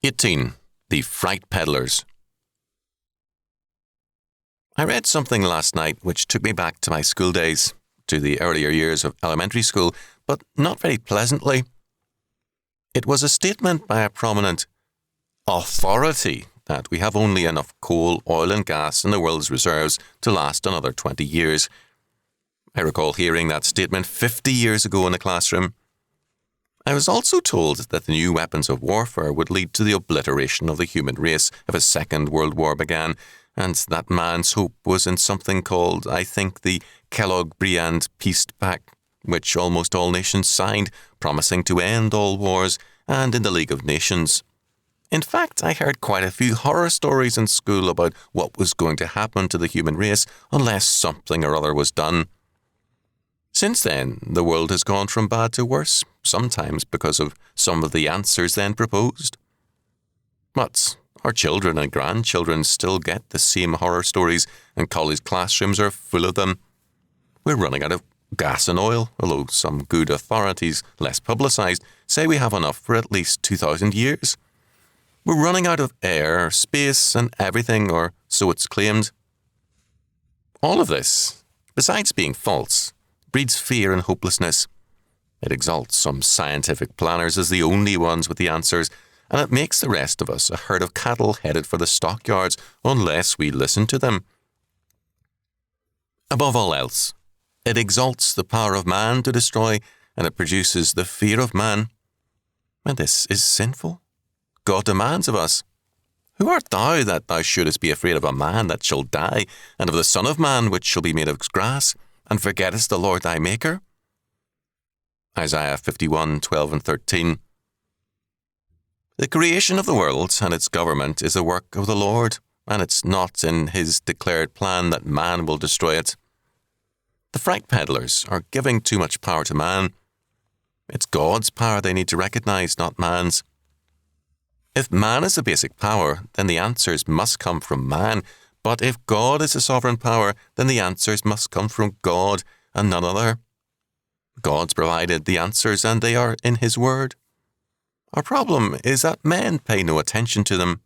18. The Fright Peddlers. I read something last night which took me back to my school days, to the earlier years of elementary school, but not very pleasantly. It was a statement by a prominent authority that we have only enough coal, oil and gas in the world's reserves to last another 20 years. I recall hearing that statement 50 years ago in a classroom. I was also told that the new weapons of warfare would lead to the obliteration of the human race if a second world war began, and that man's hope was in something called, I think, the Kellogg-Briand Peace Pact, which almost all nations signed, promising to end all wars, and in the League of Nations. In fact, I heard quite a few horror stories in school about what was going to happen to the human race unless something or other was done. Since then, the world has gone from bad to worse, sometimes because of some of the answers then proposed. But our children and grandchildren still get the same horror stories, and college classrooms are full of them. We're running out of gas and oil, although some good authorities, less publicised, say we have enough for at least 2,000 years. We're running out of air, space and everything, or so it's claimed. All of this, besides being false, breeds fear and hopelessness. It exalts some scientific planners as the only ones with the answers, and it makes the rest of us a herd of cattle headed for the stockyards unless we listen to them. Above all else, it exalts the power of man to destroy, and it produces the fear of man. And this is sinful. God demands of us, "Who art thou that thou shouldest be afraid of a man that shall die, and of the Son of Man which shall be made of grass, and forgettest the Lord thy Maker?" Isaiah 51:12 and 13. The creation of the world and its government is a work of the Lord, and it's not in his declared plan that man will destroy it. The Fright Peddlers are giving too much power to man. It's God's power they need to recognise, not man's. If man is the basic power, then the answers must come from man. But if God is the sovereign power, then the answers must come from God and none other. God's provided the answers and they are in his word. Our problem is that men pay no attention to them.